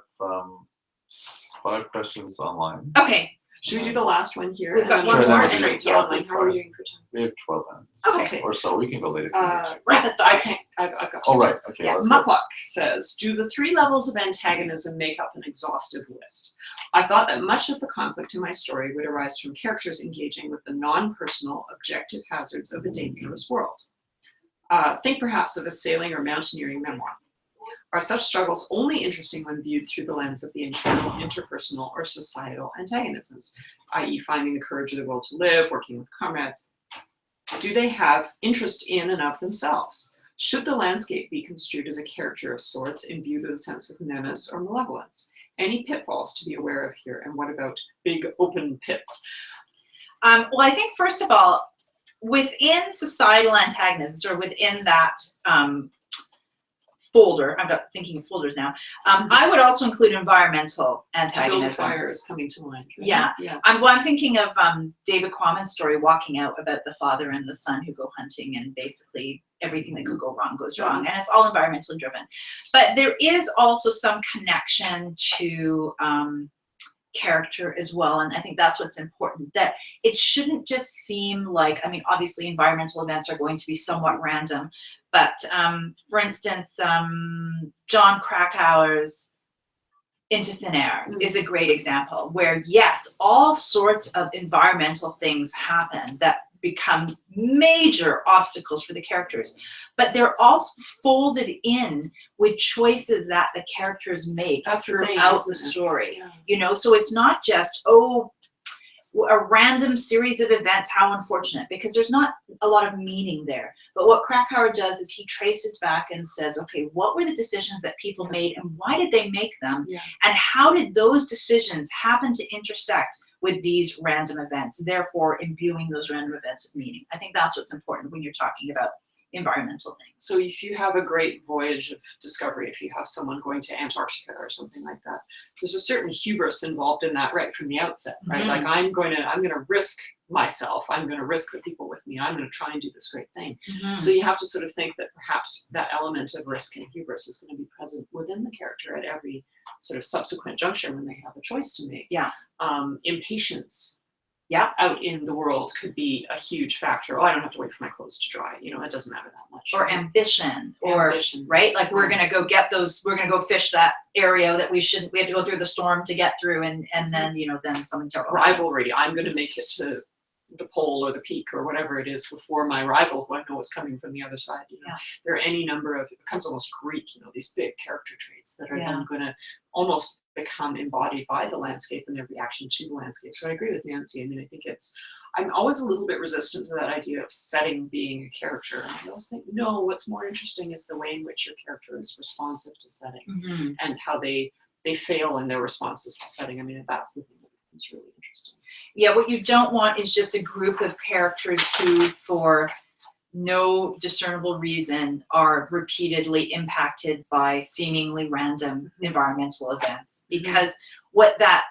5 questions online. Okay. Should we do the last one here? We've got and one then more, go and straight to yeah. online. How are you doing for time? We have 12 minutes. Okay. Or so. We can go later. if you need to. Rapid I thought. can't. I've got. Oh, to. right. Okay. Yeah, Let's go. Muckluck says, do the 3 levels of antagonism make up an exhaustive list? I thought that much of the conflict in my story would arise from characters engaging with the non-personal, objective hazards of a dangerous world. Think perhaps of a sailing or mountaineering memoir. Are such struggles only interesting when viewed through the lens of the internal, interpersonal, or societal antagonisms, i.e. finding the courage or the will to live, working with comrades? Do they have interest in and of themselves? Should the landscape be construed as a character of sorts in view of the sense of menace or malevolence? Any pitfalls to be aware of here? And what about big open pits? Well, I think first of all, within societal antagonisms, or within that folder, I'm not thinking of folders now, I would also include environmental To build a antagonism. fire is coming to mind. Right? Yeah. Yeah. I'm thinking of David Quammen's story, Walking Out, about the father and the son who go hunting, and basically everything that could go wrong goes wrong, and it's all environmentally driven. But there is also some connection to character as well, and I think that's what's important, that it shouldn't just seem like, I mean, obviously environmental events are going to be somewhat random, but for instance, John Krakauer's Into Thin Air is a great example where, yes, all sorts of environmental things happen that become major obstacles for the characters, but they're also folded in with choices that the characters make That's the thing, throughout isn't the it? story. Yeah. You know, so it's not just, oh, a random series of events, how unfortunate, because there's not a lot of meaning there. But what Krakauer does is he traces back and says, okay, what were the decisions that people made, and why did they make them? Yeah. And how did those decisions happen to intersect with these random events, therefore imbuing those random events with meaning? I think that's what's important when you're talking about environmental things. So if you have a great voyage of discovery, if you have someone going to Antarctica or something like that, there's a certain hubris involved in that right from the outset, right? Like I'm going to risk myself. I'm going to risk the people with me. I'm going to try and do this great thing. So you have to sort of think that perhaps that element of risk and hubris is going to be present within the character at every sort of subsequent juncture when they have a choice to make. Yeah. Impatience. Yeah. Out in the world could be a huge factor. Oh, I don't have to wait for my clothes to dry. You know, it doesn't matter that much. Or ambition, or Ambition. right? Like we're gonna go get those, we're gonna go fish that area that we shouldn't, we have to go through the storm to get through, and then, you know, then something terrible happens. Rivalry. I'm going to make it to the pole or the peak or whatever it is before my rival, who I know is coming from the other side. You know, Yeah. there are any number of, it becomes almost Greek, you know, these big character traits that are Yeah. then going to almost become embodied by the landscape and their reaction to the landscape. So I agree with Nancy. I mean, I think I'm always a little bit resistant to that idea of setting being a character. And I always think, no, what's more interesting is the way in which your character is responsive to setting and how they fail in their responses to setting. I mean, that's the thing that becomes really interesting. Yeah, what you don't want is just a group of characters who, for no discernible reason, are repeatedly impacted by seemingly random environmental events. Because what that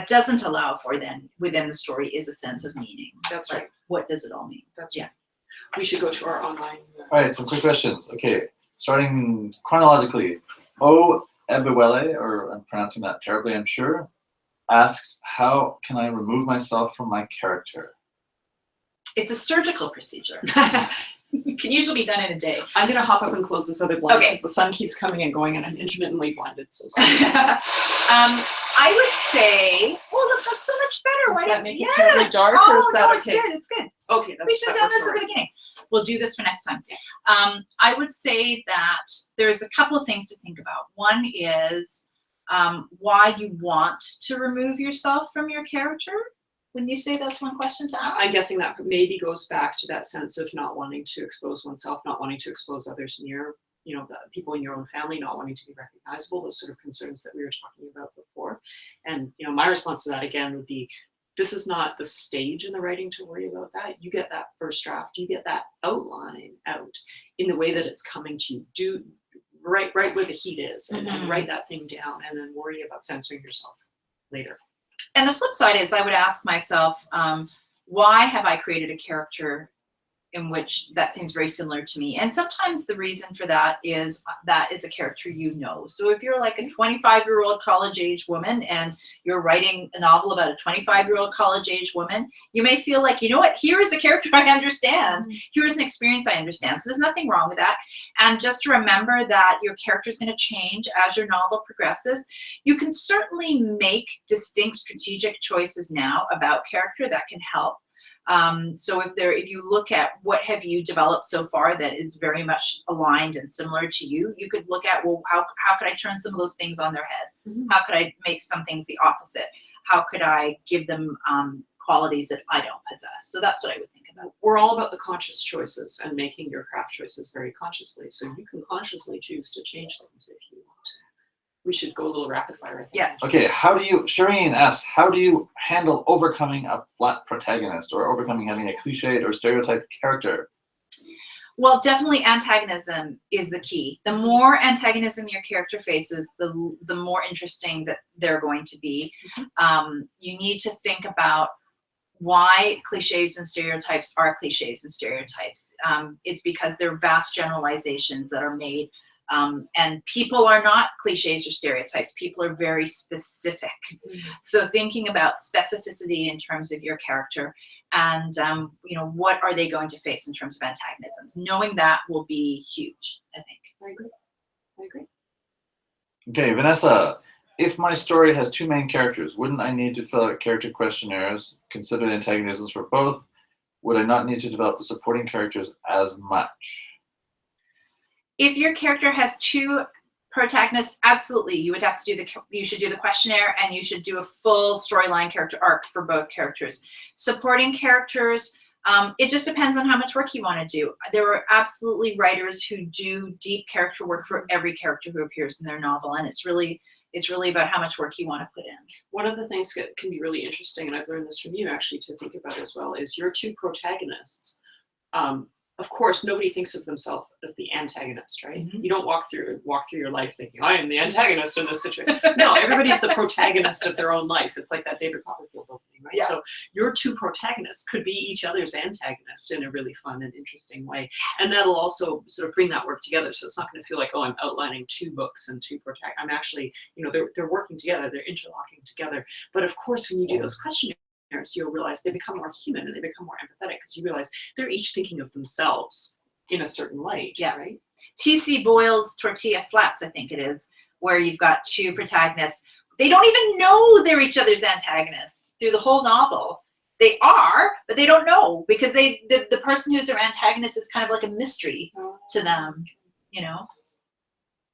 doesn't allow for then within the story is a sense of meaning. That's Like, right. what does it all mean? That's Yeah. right. We should go to our online. All right, some quick questions. Okay, starting chronologically. O Ebewele, or I'm pronouncing that terribly, I'm sure, asked, how can I remove myself from my character? It's a surgical procedure. It can usually be done in a day. I'm going to hop up and close this other blind Okay. because the sun keeps coming and going and I'm intermittently blinded. So I would say, well, that's so much better. Does Why that don't- make it terribly dark, or is that no, it's okay? good. It's good. Okay, that's We should have done this at sorry. the beginning. We'll do this for next time. Yes. I would say that there's a couple of things to think about. One is why you want to remove yourself from your character. When you say that's one question to ask? I'm guessing that maybe goes back to that sense of not wanting to expose oneself, not wanting to expose others near, you know, the people in your own family, not wanting to be recognizable, those sort of concerns that we were talking about before. And, you know, my response to that again would be, this is not the stage in the writing to worry about that. You get that first draft, you get that outline out in the way that it's coming to you. Do right where the heat is, and write that thing down, and then worry about censoring yourself later. And the flip side is I would ask myself, why have I created a character in which that seems very similar to me. And sometimes the reason for that is a character you know. So if you're like a 25-year-old college-age woman and you're writing a novel about a 25-year-old college-age woman, you may feel like, you know what, here is a character I understand. Here is an experience I understand. So there's nothing wrong with that. And just to remember that your character is going to change as your novel progresses. You can certainly make distinct strategic choices now about character that can help. So if you look at what have you developed so far that is very much aligned and similar to you, you could look at, well, how could I turn some of those things on their head? How could I make some things the opposite? How could I give them qualities that I don't possess? So that's what I would think about. We're all about the conscious choices and making your craft choices very consciously. So you can consciously choose to change things if you want to. We should go a little rapid fire, I think. Yes. Okay, Shireen asks, how do you handle overcoming a flat protagonist or overcoming having a cliched or stereotyped character? Well, definitely antagonism is the key. The more antagonism your character faces, the more interesting that they're going to be. You need to think about why cliches and stereotypes are cliches and stereotypes. It's because they're vast generalizations that are made. And people are not cliches or stereotypes. People are very specific. So thinking about specificity in terms of your character and, what are they going to face in terms of antagonisms? Knowing that will be huge, I think. I agree. Okay, Vanessa, if my story has two main characters, wouldn't I need to fill out character questionnaires, consider the antagonisms for both? Would I not need to develop the supporting characters as much? If your character has two protagonists, absolutely, you should do the questionnaire and you should do a full storyline character arc for both characters. Supporting characters, it just depends on how much work you want to do. There are absolutely writers who do deep character work for every character who appears in their novel, and it's really about how much work you want to put in. One of the things that can be really interesting, and I've learned this from you actually to think about as well, is your two protagonists. Of course, nobody thinks of themselves as the antagonist, right? You don't walk through your life thinking, I am the antagonist in this situation. No, everybody's the protagonist of their own life. It's like that David Copperfield opening, right? Yeah. So your two protagonists could be each other's antagonist in a really fun and interesting way. And that'll also sort of bring that work together. So it's not going to feel like, oh, I'm outlining two books and two protagonists. I'm actually, they're working together, they're interlocking together. But of course, when you do those questionnaires, you'll realize they become more human and they become more empathetic because you realize they're each thinking of themselves in a certain light. Yeah. Right. T.C. Boyle's Tortilla Flats, I think it is, where you've got two protagonists. They don't even know they're each other's antagonists through the whole novel. They are, but they don't know because the person who's their antagonist is kind of like a mystery to them.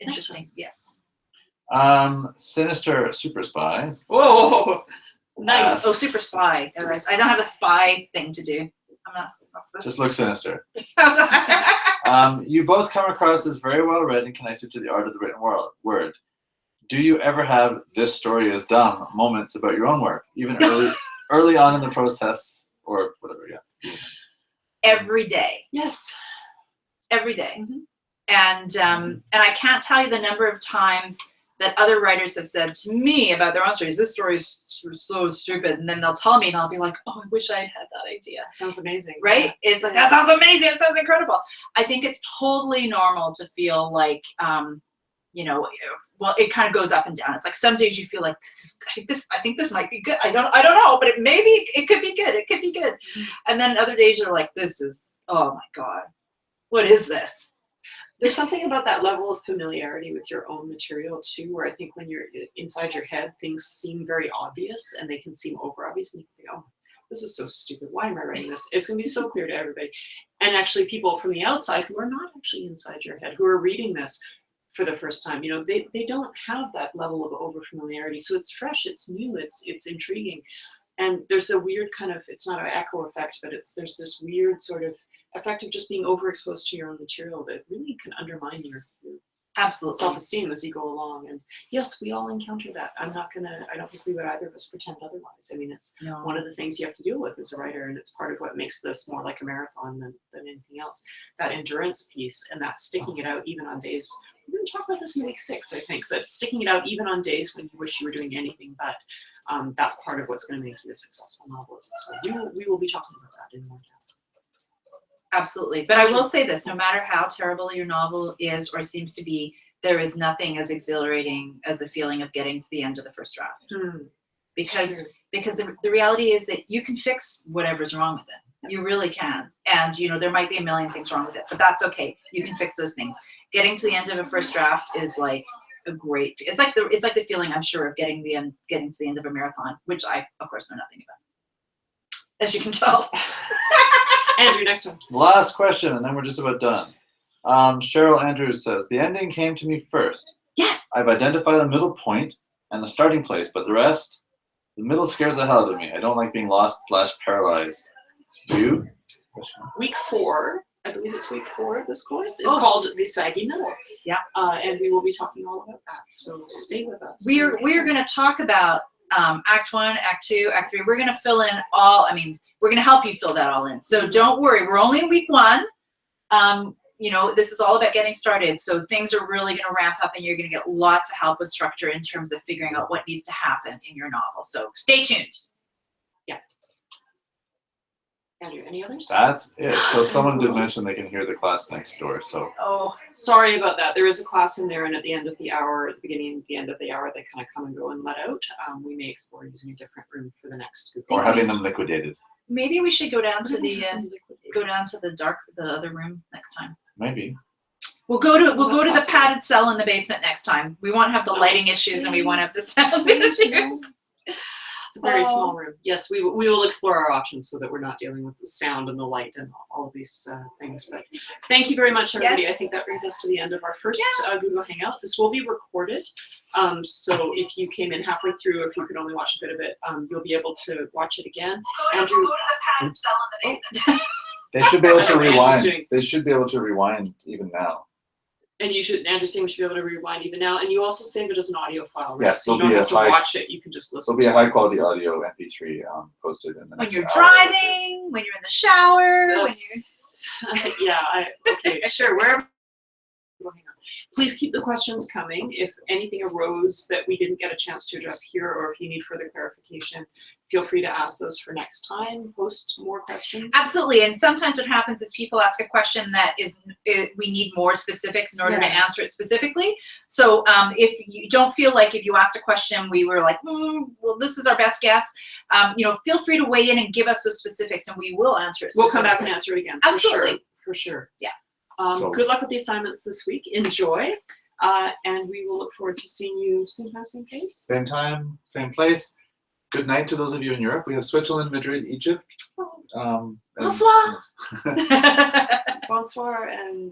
Interesting. Yes. Sinister Super Spy. Whoa. Nice. Oh, super spy. Super I don't have a spy thing to do. I'm not. Just look sinister. You both come across as very well read and connected to the art of the written word. Do you ever have "this story is dumb" moments about your own work, even early on in the process, or whatever? Yeah. Every day. Yes. Every day. And I can't tell you the number of times that other writers have said to me about their own stories, this story is so stupid, and then they'll tell me and I'll be like, oh, I wish I had had that idea. That sounds amazing. Right? It's like, that sounds amazing, it sounds incredible. I think it's totally normal to feel like, well, it kind of goes up and down. It's like some days you feel like I think this might be good. I don't know, but maybe it could be good. It could be good. And then other days you're like, this is, oh my God, what is this? There's something about that level of familiarity with your own material too, where I think when you're inside your head, things seem very obvious and they can seem over obvious, and you think, oh, this is so stupid. Why am I writing this? It's going to be so clear to everybody. And actually, people from the outside who are not actually inside your head, who are reading this for the first time, they don't have that level of over familiarity. So it's fresh, it's new, it's intriguing, and there's a weird kind of, it's not an echo effect, but there's this weird sort of effect of just being overexposed to your own material that really can undermine your absolute self-esteem as you go along. And yes, we all encounter that. I don't think we would either of us pretend otherwise. I mean, it's one of the things you have to deal with as a writer, and it's part of what makes this more like a marathon than anything else. That endurance piece and that sticking it out even on days. We're going to talk about this in week 6, I think, but sticking it out even on days when you wish you were doing anything but, that's part of what's going to make you a successful novelist. So we will be talking about that in more depth. Absolutely. But I will say this, no matter how terrible your novel is or seems to be, there is nothing as exhilarating as the feeling of getting to the end of the first draft. Because the reality is that you can fix whatever's wrong with it. You really can. And there might be a million things wrong with it, but that's okay. You can fix those things. Getting to the end of a first draft is like a great, it's like the feeling, I'm sure, of getting to the end of a marathon, which I of course know nothing about, as you can tell. Andrew, next one. Last question, and then we're just about done. Cheryl Andrews says, the ending came to me first. Yes. I've identified a middle point and a starting place, but the rest, the middle scares the hell out of me. I don't like being lost / paralyzed. Do you? Week 4, I believe it's week 4 of this course, is called The Saggy Middle. Yeah. And we will be talking all about that, so stay with us. We are going to talk about Act 1, Act 2, Act 3. We're going to fill in all, we're going to help you fill that all in. So don't worry, we're only in week 1. This is all about getting started. So things are really going to ramp up and you're going to get lots of help with structure in terms of figuring out what needs to happen in your novel. So stay tuned. Yeah. Andrew, any others? That's it. So someone did mention they can hear the class next door. So sorry about that. There is a class in there, and at the end of the hour, at the beginning and the end of the hour, they kind of come and go and let out. We may explore using a different room for the next group. Or having them liquidated. Maybe we should go down to the other room next time. Maybe. We'll go to the padded cell in the basement next time. We won't have the lighting issues, and we won't have the sound issues. It's a very small room. Yes, we will explore our options so that we're not dealing with the sound and the light and all of these things. But thank you very much, everybody. Yes. I think that brings us to the end of our first Google Hangout. This will be recorded. So if you came in halfway through, if you could only watch a bit of it, you'll be able to watch it again. Andrew, go to the padded cell in the basement. They should be able to rewind. They should be able to rewind even now. And Andrew's saying we should be able to rewind even now. And you also save it as an audio file, right? Yes, so you don't have to watch it. You can just listen. There'll be a high quality audio MP3 posted in the when next you're hour driving, when you're in the shower, okay, sure. Wherever. Please keep the questions coming. If anything arose that we didn't get a chance to address here, or if you need further clarification, feel free to ask those for next time. Post more questions. Absolutely. And sometimes what happens is people ask a question that we need more specifics in order to answer it specifically. So if you don't feel like if you asked a question, we were like, well, this is our best guess, feel free to weigh in and give us those specifics and we will answer it. We'll come back and answer it again. Absolutely. For sure. Yeah. Good luck with the assignments this week. Enjoy. And we will look forward to seeing you same time, same place. Same time, same place. Good night to those of you in Europe. We have Switzerland, Madrid, Egypt. Bonsoir. Bonsoir and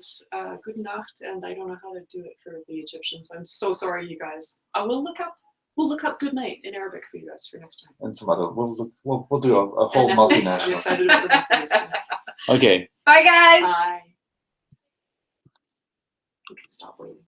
good nacht. And I don't know how to do it for the Egyptians. I'm so sorry, you guys. We'll look up good night in Arabic for you guys for next time. And some other. We'll do a whole multinational. I'm excited about the Okay. Bye, guys. Bye. We can stop waiting.